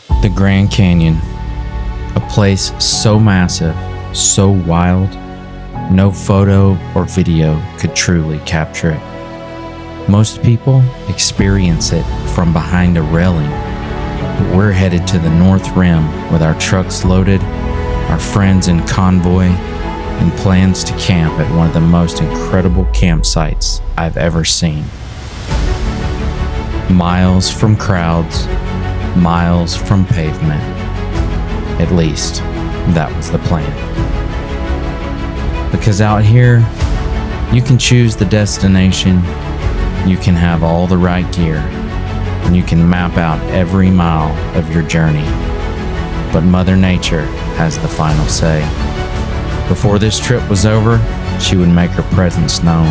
The Grand Canyon, a place so massive, so wild, no photo or video could truly capture it. Most people experience it from behind a railing, but we're headed to the North Rim with our trucks loaded, our friends in convoy, and plans to camp at one of the most incredible campsites I've ever seen. Miles from crowds, miles from pavement. At least, that was the plan. Because out here, you can choose the destination, you can have all the right gear, and you can map out every mile of your journey. But Mother Nature has the final say. Before this trip was over, she would make her presence known.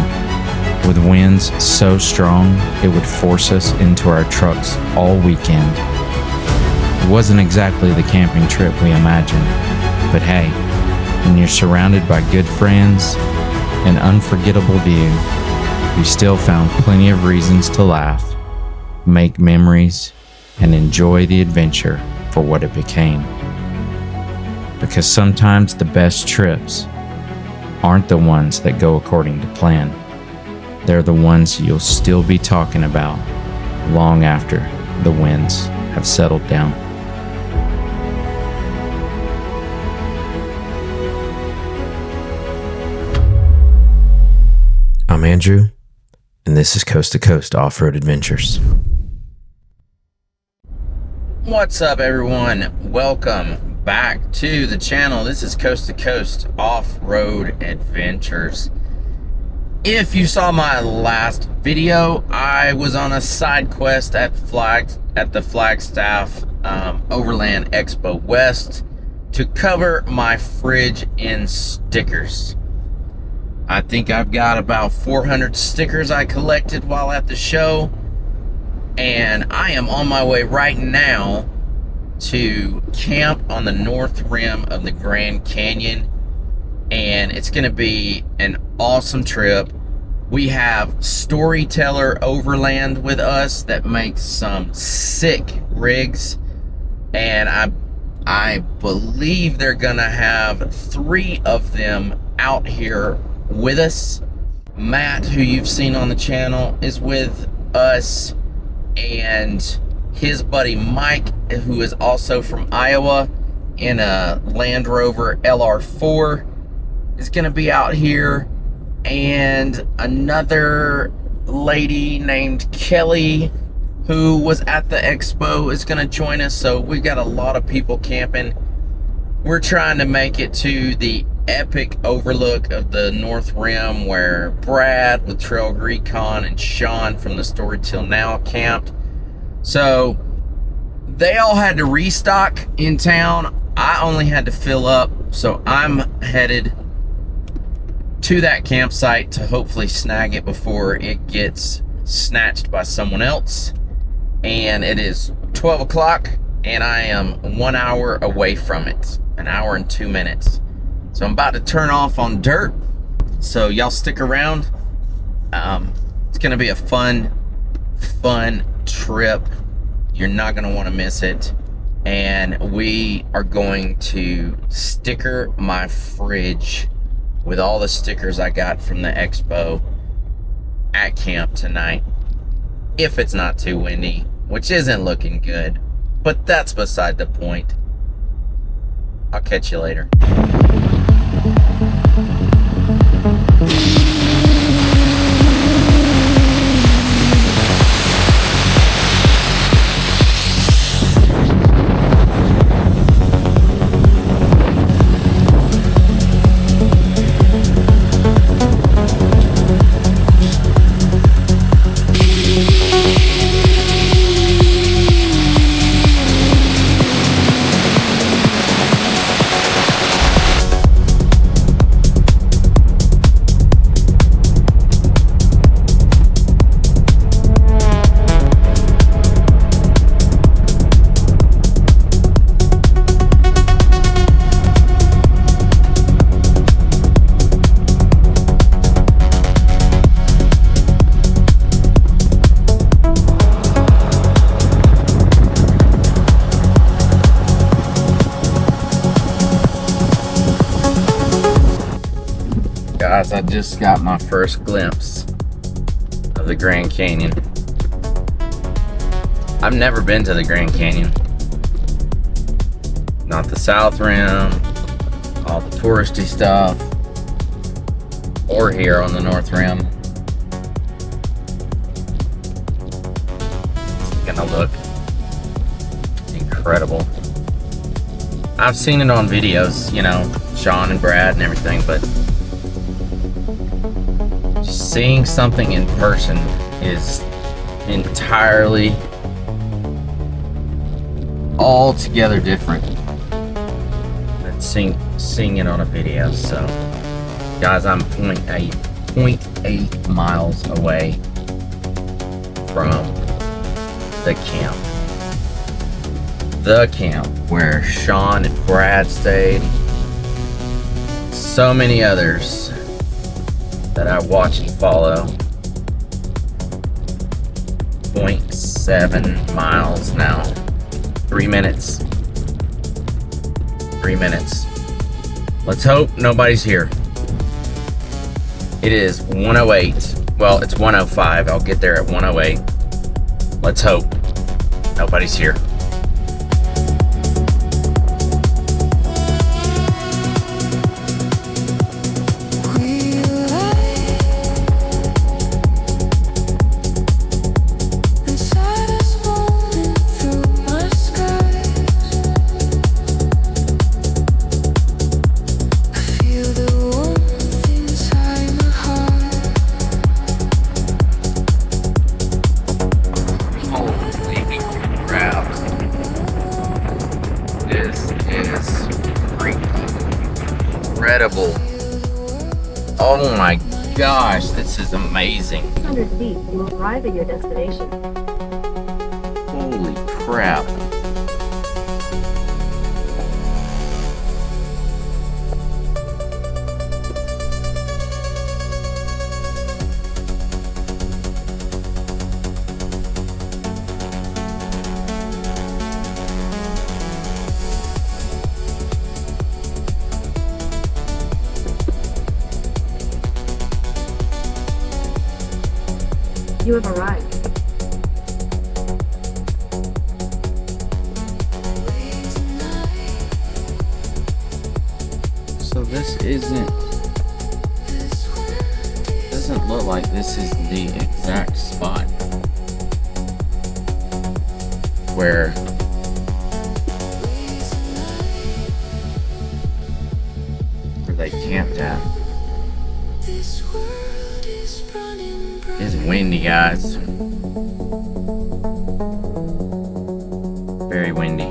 With winds so strong, it would force us into our trucks all weekend. It wasn't exactly the camping trip we imagined, but hey, when you're surrounded by good friends, an unforgettable view, we still found plenty of reasons to laugh, make memories, and enjoy the adventure for what it became. Because sometimes the best trips aren't the ones that go according to plan. They're the ones you'll still be talking about long after the winds have settled down. I'm Andrew, and this is Coast to Coast Off-Road Adventures. What's up, everyone? Welcome back to the channel. This is Coast to Coast Off-Road Adventures. If you saw my last video, I was on a side quest at the Flagstaff Overland Expo West to cover my fridge in stickers. I think I've got about 400 stickers I collected while at the show, and I am on my way right now to camp on the North Rim of the Grand Canyon, and it's going to be an awesome trip. We have Storyteller Overland with us that makes some sick rigs, and I believe they're going to have 3 of them out here with us. Matt, who you've seen on the channel, is with us, and his buddy Mike, who is also from Iowa in a Land Rover LR4, is going to be out here, and another lady named Kelly, who was at the expo, is going to join us. So we've got a lot of people camping. We're trying to make it to the epic overlook of the North Rim where Brad with Trail Recon and Sean from the Story Till Now camped. So they all had to restock in town. I only had to fill up, so I'm headed to that campsite to hopefully snag it before it gets snatched by someone else. And it is 12 o'clock and I am 1 hour away from it, 1 hour and 2 minutes. So I'm about to turn off on dirt, so y'all stick around. It's gonna be a fun trip. You're not gonna want to miss it. And we are going to sticker my fridge with all the stickers I got from the expo at camp tonight, if it's not too windy, which isn't looking good, but that's beside the point. I'll catch you later. Guys, I just got my first glimpse of the Grand Canyon. I've never been to the Grand Canyon. Not the South Rim, all the touristy stuff, or here on the North Rim. It's gonna look incredible. I've seen it on videos, you know, Sean and Brad and everything, but seeing something in person is entirely altogether different than seeing it on a video. So guys, I'm 0.8 miles away from the camp where Sean and Brad stayed, so many others that I watch and follow. 0.7 miles now. 3 minutes. 3 minutes. Let's hope nobody's here. It is 1:08. Well, it's 1:05. I'll get there at 1:08. Let's hope nobody's here. Incredible. Oh my gosh, this is amazing. 600 feet, you will arrive at your destination. Holy crap. You have arrived. So this doesn't look like this is the exact spot where they camped at. It's windy, guys. Very windy.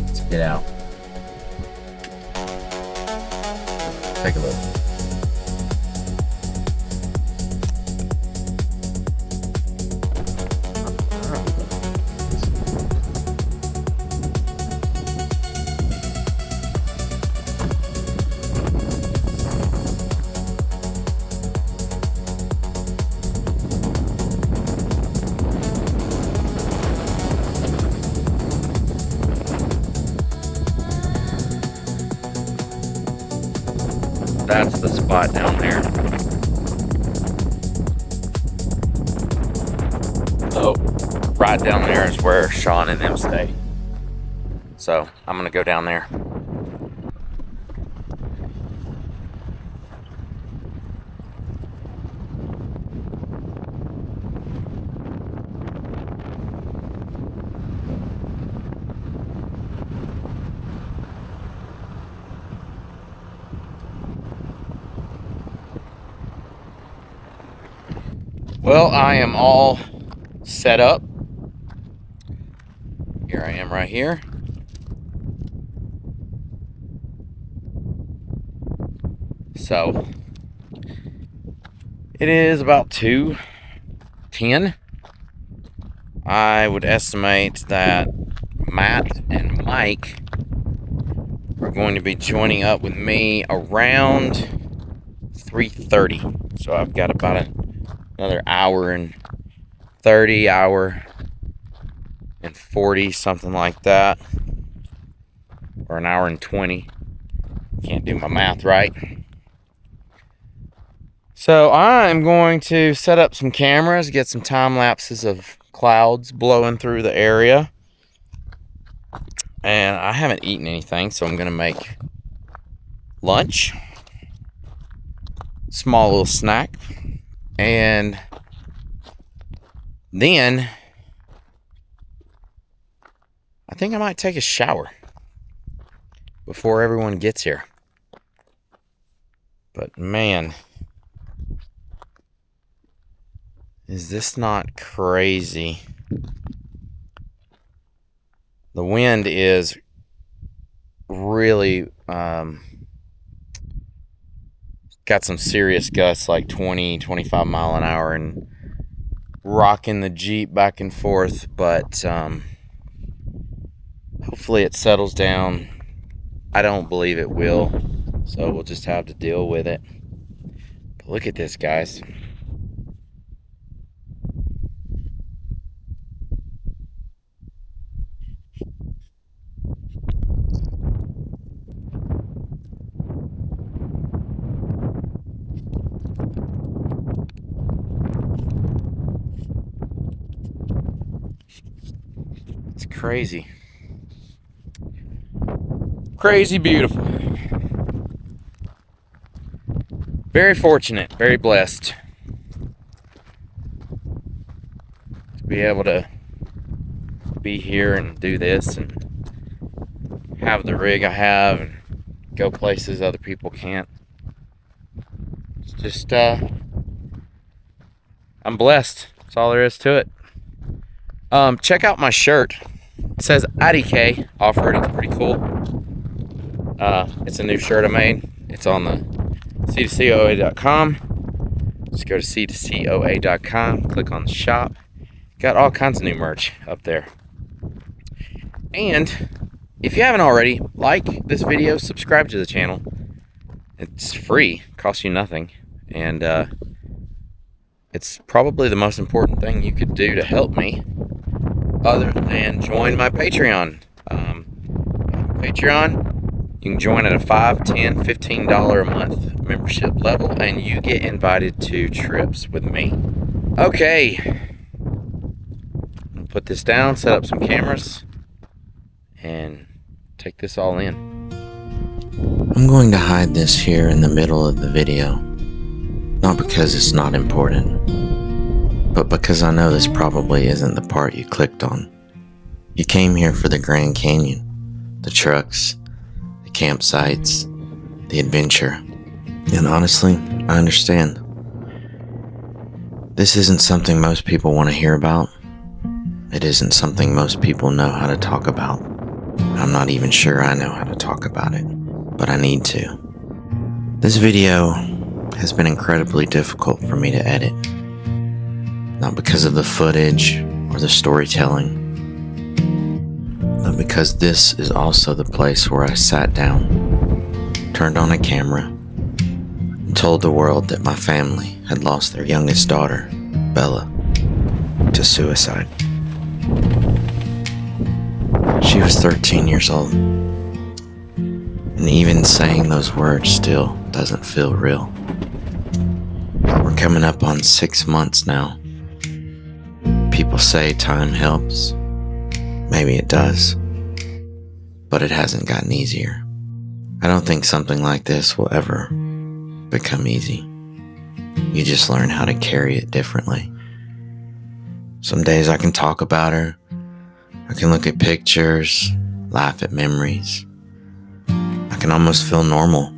Let's get out. Take a look. That's the spot down there. So, right down there is where Sean and them stay. So, I'm gonna go down there. Well, I am all set up. Here I am right here. So, it is about 2:10. I would estimate that Matt and Mike are going to be joining up with me around 3:30. So I've got about another hour and 30, hour and 40, something like that. or an hour and 20. Can't do my math right. So I'm going to set up some cameras, get some time lapses of clouds blowing through the area. And I haven't eaten anything, so I'm going to make lunch. Small little snack. And then I think I might take a shower before everyone gets here. But man, is this not crazy? The wind is really got some serious gusts, like 20, 25 mile an hour, and rocking the Jeep back and forth. But hopefully it settles down. I don't believe it will, so we'll just have to deal with it. But look at this, guys. It's crazy. Crazy beautiful. Very fortunate, very blessed to be able to be here and do this and have the rig I have and go places other people can't. It's just, I'm blessed. That's all there is to it. Check out my shirt. It says IDK off-roading. It's pretty cool. It's a new shirt I made. It's on the c2coa.com. Just go to c2coa.com, click on the shop. Got all kinds of new merch up there. And if you haven't already, like this video, subscribe to the channel. It's free, costs you nothing, and it's probably the most important thing you could do to help me, other than join my Patreon. Patreon, you can join at a $5, $10, $15 a month membership level, and you get invited to trips with me. Okay, I'll put this down, set up some cameras, and take this all in. I'm going to hide this here in the middle of the video, not because it's not important, but because I know this probably isn't the part you clicked on. You came here for the Grand Canyon, the trucks, the campsites, the adventure, and honestly, I understand. This isn't something most people want to hear about. It isn't something most people know how to talk about. I'm not even sure I know how to talk about it, but I need to. This video has been incredibly difficult for me to edit. Not because of the footage or the storytelling, but because this is also the place where I sat down, turned on a camera, and told the world that my family had lost their youngest daughter, Bella, to suicide. She was 13 years old, and even saying those words still doesn't feel real. We're coming up on 6 months now. People say time helps. Maybe it does, but it hasn't gotten easier. I don't think something like this will ever become easy. You just learn how to carry it differently. Some days I can talk about her. I can look at pictures, laugh at memories. I can almost feel normal.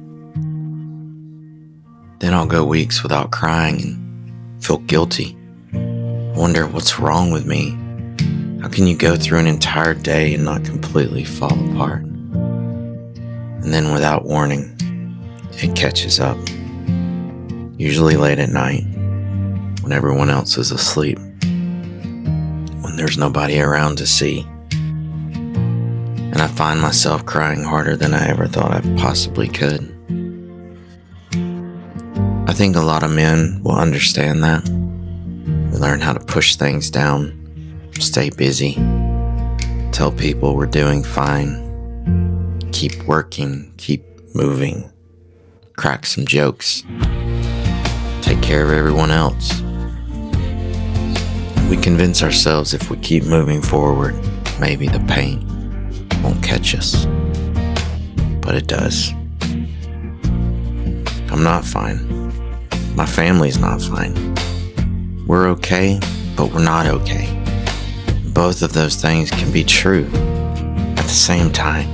Then I'll go weeks without crying and feel guilty. Wonder what's wrong with me. How can you go through an entire day and not completely fall apart? And then without warning, it catches up. Usually late at night, when everyone else is asleep, when there's nobody around to see. And I find myself crying harder than I ever thought I possibly could. I think a lot of men will understand that. We learn how to push things down, stay busy, tell people we're doing fine, keep working, keep moving, crack some jokes, take care of everyone else. We convince ourselves if we keep moving forward, maybe the pain won't catch us. But it does. I'm not fine. My family's not fine. We're okay, but we're not okay. Both of those things can be true at the same time.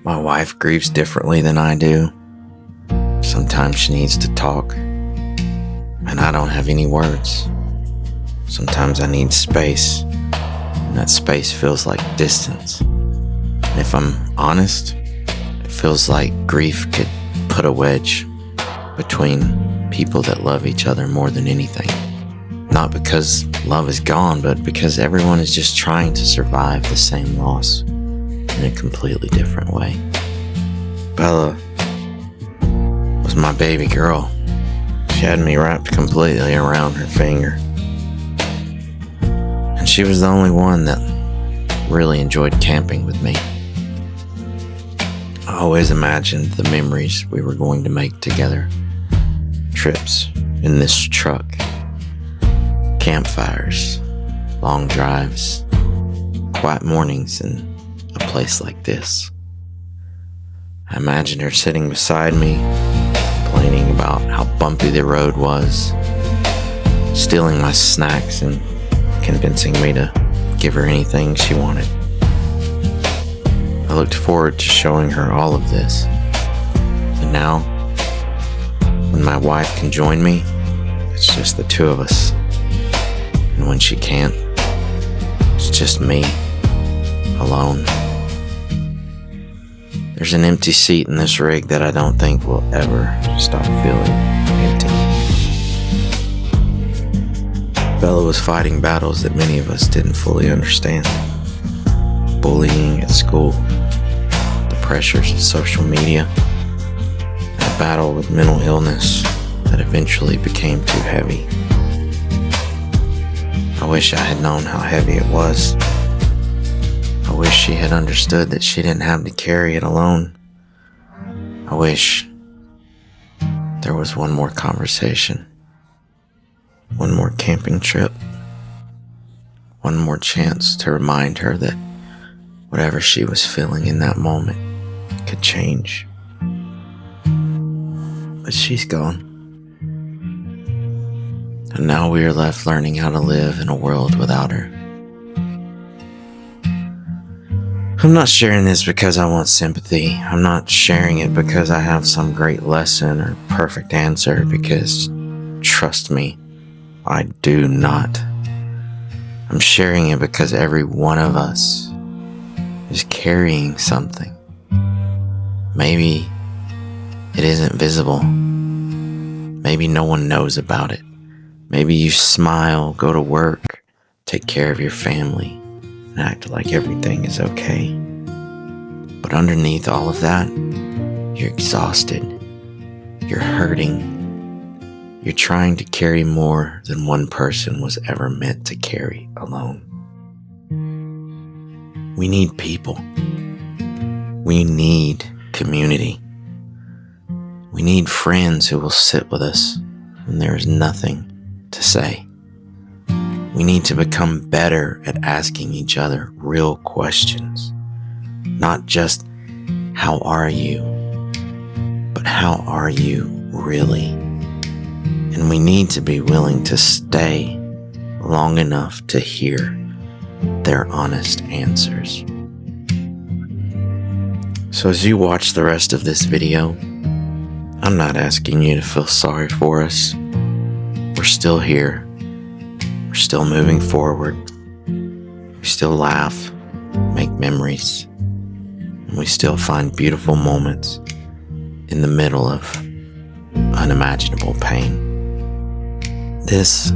My wife grieves differently than I do. Sometimes she needs to talk, and I don't have any words. Sometimes I need space, and that space feels like distance. And if I'm honest, it feels like grief could put a wedge between people that love each other more than anything. Not because love is gone, but because everyone is just trying to survive the same loss in a completely different way. Bella was my baby girl. She had me wrapped completely around her finger. And she was the only one that really enjoyed camping with me. I always imagined the memories we were going to make together. Trips in this truck, campfires, long drives, quiet mornings in a place like this. I imagined her sitting beside me, complaining about how bumpy the road was, stealing my snacks and convincing me to give her anything she wanted. I looked forward to showing her all of this. And now, when my wife can join me, it's just the two of us. And when she can't, it's just me, alone. There's an empty seat in this rig that I don't think will ever stop feeling empty. Bella was fighting battles that many of us didn't fully understand. Bullying at school, the pressures of social media, and a battle with mental illness that eventually became too heavy. I wish I had known how heavy it was. I wish she had understood that she didn't have to carry it alone. I wish there was one more conversation, one more camping trip, one more chance to remind her that whatever she was feeling in that moment could change. But she's gone. And now we are left learning how to live in a world without her. I'm not sharing this because I want sympathy. I'm not sharing it because I have some great lesson or perfect answer, because trust me, I do not. I'm sharing it because every one of us is carrying something. Maybe it isn't visible. Maybe no one knows about it. Maybe you smile, go to work, take care of your family, and act like everything is okay. But underneath all of that, you're exhausted. You're hurting. You're trying to carry more than one person was ever meant to carry alone. We need people. We need community. We need friends who will sit with us when there is nothing to say. We need to become better at asking each other real questions. Not just, how are you? But how are you really? And we need to be willing to stay long enough to hear their honest answers. So as you watch the rest of this video, I'm not asking you to feel sorry for us. We're still here. We're still moving forward. We still laugh, make memories, and we still find beautiful moments in the middle of unimaginable pain. This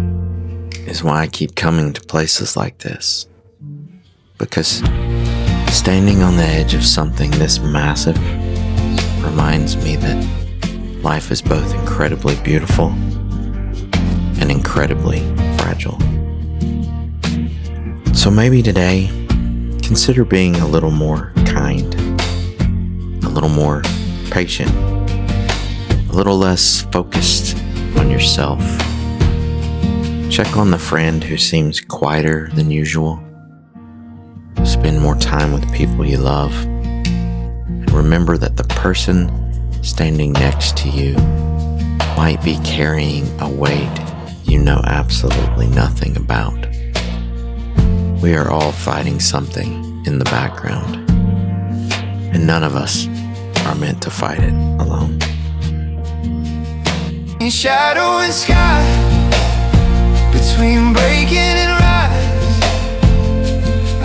is why I keep coming to places like this. Because standing on the edge of something this massive reminds me that life is both incredibly beautiful and incredibly fragile. So maybe today, consider being a little more kind little more patient, a little less focused on yourself. Check on the friend who seems quieter than usual. Spend more time with people you love. And remember that the person standing next to you might be carrying a weight you know absolutely nothing about. We are all fighting something in the background, and none of us are meant to fight it alone. In shadow and sky, between breaking and rise,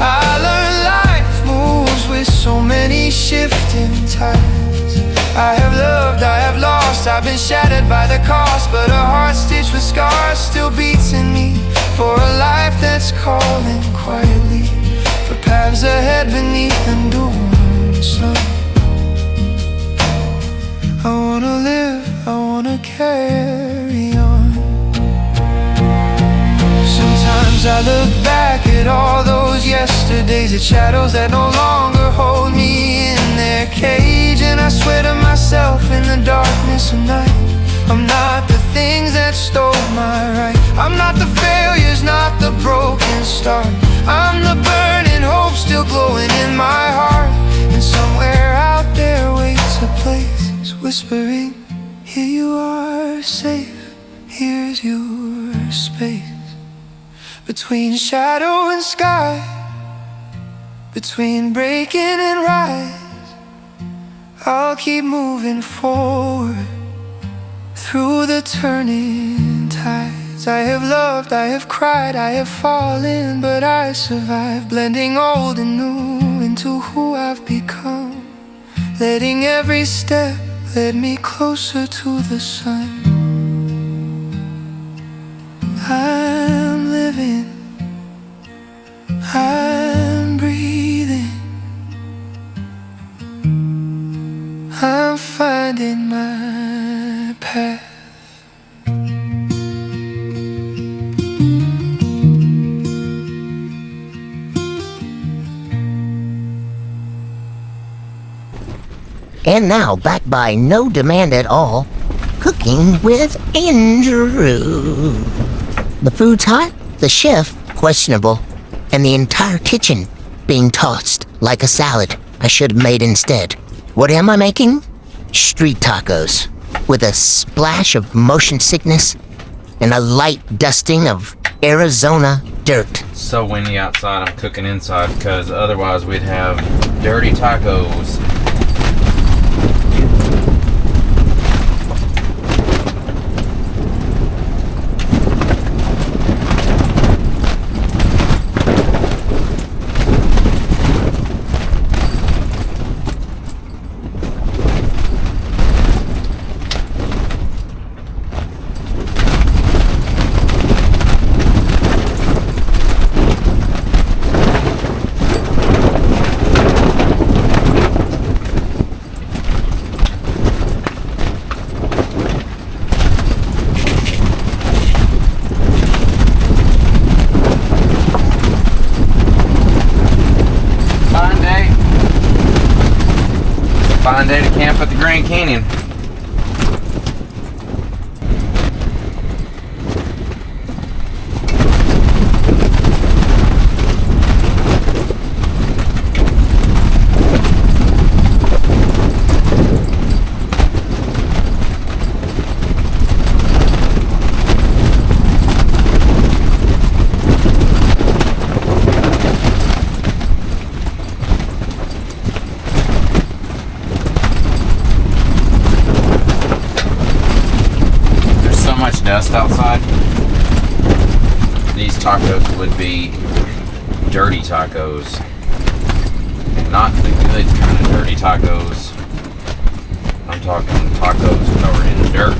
I learned life moves with so many shifting tides. I have loved, I have lost, I've been shattered by the cost, but a heart stitched with scars still beats in me, for a life that's calling quietly, for paths ahead beneath the dawn sun. I wanna live, I wanna carry on. Sometimes I look back at all those yesterdays, at shadows that no longer hold me in their cage, and I swear to myself in the darkness of night, I'm not the things that stole my right. I'm not the failures, not the broken start. I'm the burning hope still glowing in my heart. And somewhere out there waits a place whispering, here you are safe, here's your space. Between shadow and sky, between breaking and rise, I'll keep moving forward through the turning tides. I have loved, I have cried, I have fallen, but I survived, blending old and new into who I've become, letting every step lead me closer to the sun. I'm living, I'm breathing, I'm finding my path. And now, back by no demand at all, Cooking with Andrew. The food's hot, the chef questionable, and the entire kitchen being tossed like a salad I should have made instead. What am I making? Street tacos, with a splash of motion sickness and a light dusting of Arizona dirt. So windy outside, I'm cooking inside because otherwise we'd have dirty tacos. Fine day to camp at the Grand Canyon. Dust outside. These tacos would be dirty tacos, not the good kind of dirty tacos. I'm talking tacos covered in dirt.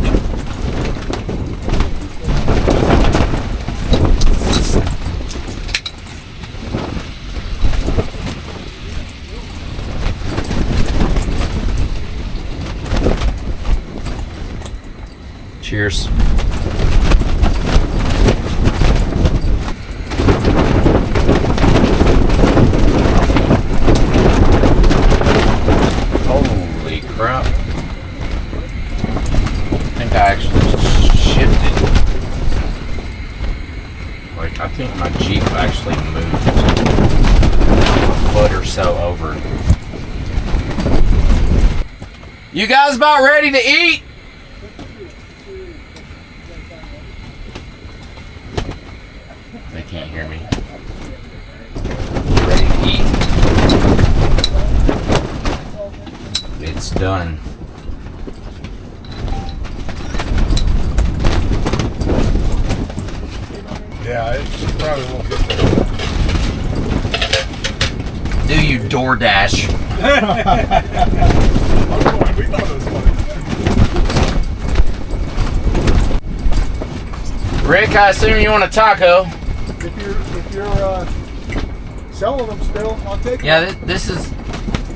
Cheers. Like, I think my Jeep actually moved a foot or so over. You guys about ready to eat? They can't hear me. Ready to eat? It's done. Yeah, it probably won't get there. Do you DoorDash? We thought it was funny. Rick, I assume you want a taco. If you're selling them still, I'll take Yeah, them. this is the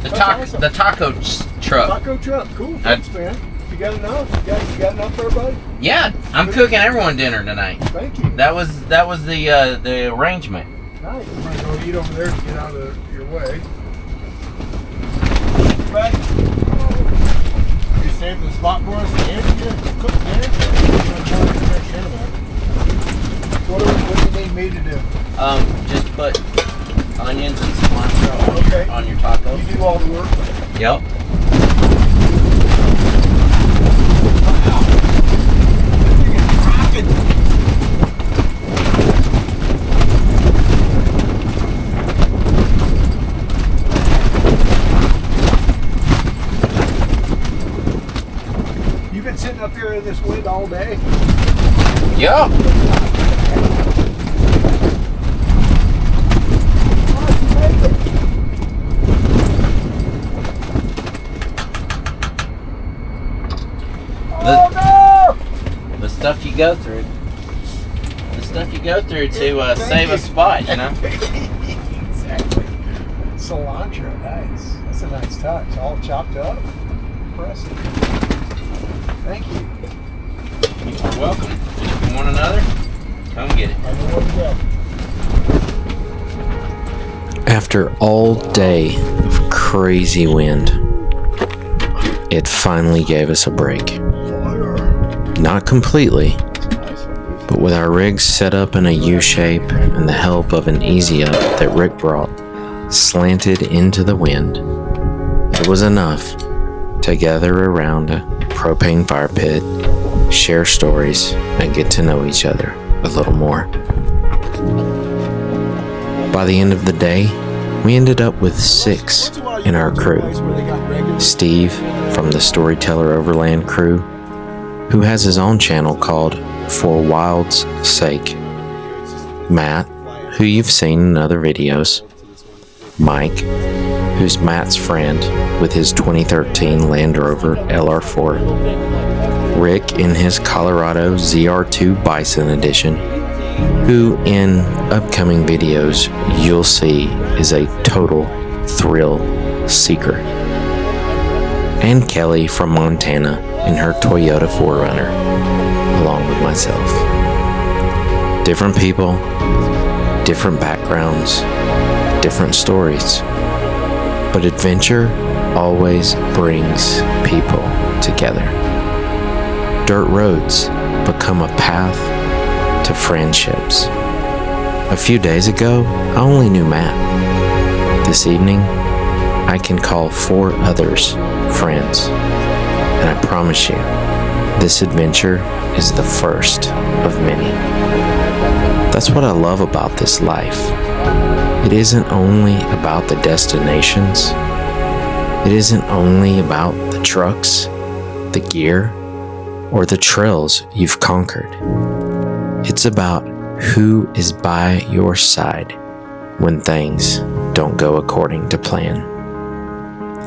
That's taco awesome. the taco truck. Taco truck, cool. Thanks, man. You got enough? You got enough for everybody? Yeah, I'm cooking everyone dinner tonight. Thank you. That was the arrangement. Nice. I'm gonna go eat over there to get out of your way. Back. You saved the spot for us and you cook dinner? What do you need me to do? Just put onions and cilantro Okay. on your taco. You do all the work? Yep. You've been sitting up here in this wind all day? Yep. The stuff you go through. The stuff you go through to save a spot, you know? Exactly. Cilantro, nice. That's a nice touch. All chopped up. Impressive. Thank you. You're welcome. If you want another, come get it. I know where to go. After all day of crazy wind, it finally gave us a break. Not completely, but with our rigs set up in a U shape and the help of an easy up that Rick brought slanted into the wind, it was enough to gather around a propane fire pit, share stories, and get to know each other a little more. By the end of the day, we ended up with 6 in our crew. Steve from the Storyteller Overland crew, who has his own channel called For Wild's Sake. Matt, who you've seen in other videos. Mike, who's Matt's friend with his 2013 Land Rover LR4. Rick in his Colorado ZR2 Bison Edition, who in upcoming videos you'll see is a total thrill seeker. And Kelly from Montana in her Toyota 4Runner, along with myself. Different people, different backgrounds, different stories. But adventure always brings people together. Dirt roads become a path to friendships. A few days ago, I only knew Matt. This evening, I can call 4 others friends. And I promise you, this adventure is the first of many. That's what I love about this life. It isn't only about the destinations. It isn't only about the trucks, the gear, or the trails you've conquered. It's about who is by your side when things don't go according to plan.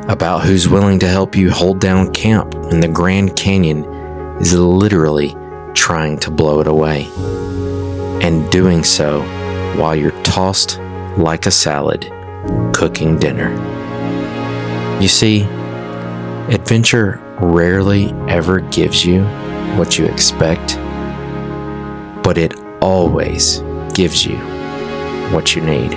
About who's willing to help you hold down camp when the Grand Canyon is literally trying to blow it away. And doing so while you're tossed like a salad, cooking dinner. You see, adventure rarely ever gives you what you expect, but it always gives you what you need.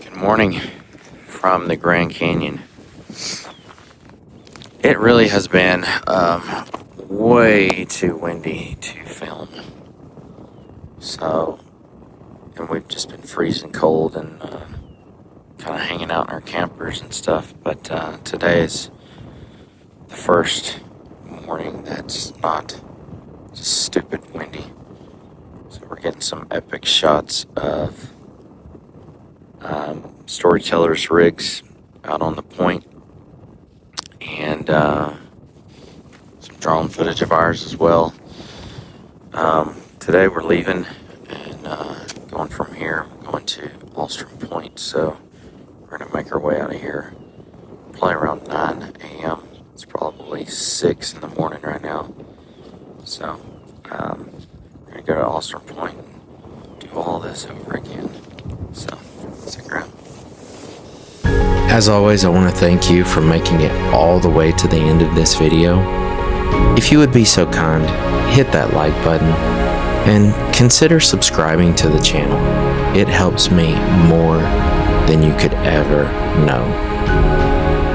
Good morning from the Grand Canyon. It really has been way too windy to film. So, and we've just been freezing cold and kind of hanging out in our campers and stuff. But today is the first morning that's not just stupid windy. So we're getting some epic shots of storytellers' rigs out on the point, and some drone footage of ours as well. Today we're leaving and going from here, going to Alstrom Point, so we're going to make our way out of here probably around 9 a.m. It's probably 6 in the morning right now. So we're going to go to Alstrom Point and do all this over again. So stick around. As always, I want to thank you for making it all the way to the end of this video. If you would be so kind, hit that like button and consider subscribing to the channel. It helps me more than you could ever know.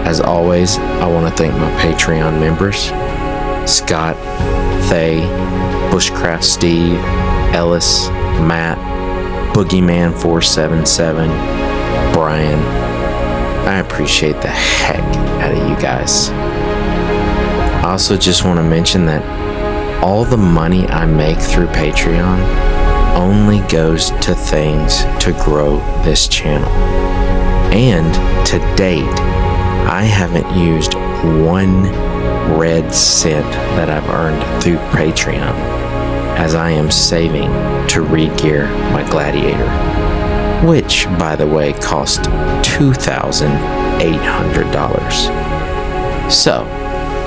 As always, I want to thank my Patreon members: Scott, Thay, Bushcraft Steve, Ellis, Matt, Boogeyman477, Brian. I appreciate the heck out of you guys. I also just want to mention that all the money I make through Patreon only goes to things to grow this channel. And to date, I haven't used one red cent that I've earned through Patreon, as I am saving to re-gear my Gladiator, which, by the way, cost $2,800. So,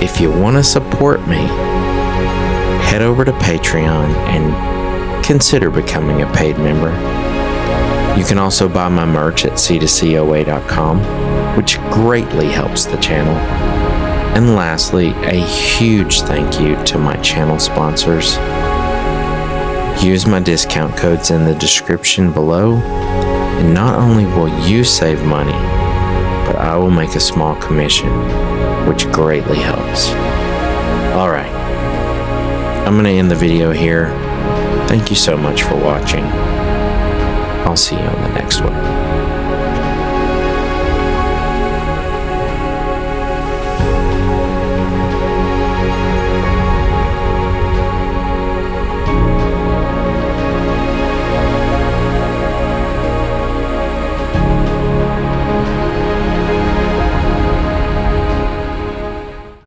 if you want to support me, head over to Patreon and consider becoming a paid member. You can also buy my merch at c2coa.com, which greatly helps the channel. And lastly, a huge thank you to my channel sponsors. Use my discount codes in the description below, and not only will you save money, but I will make a small commission, which greatly helps. Alright, I'm going to end the video here. Thank you so much for watching. I'll see you on the next one.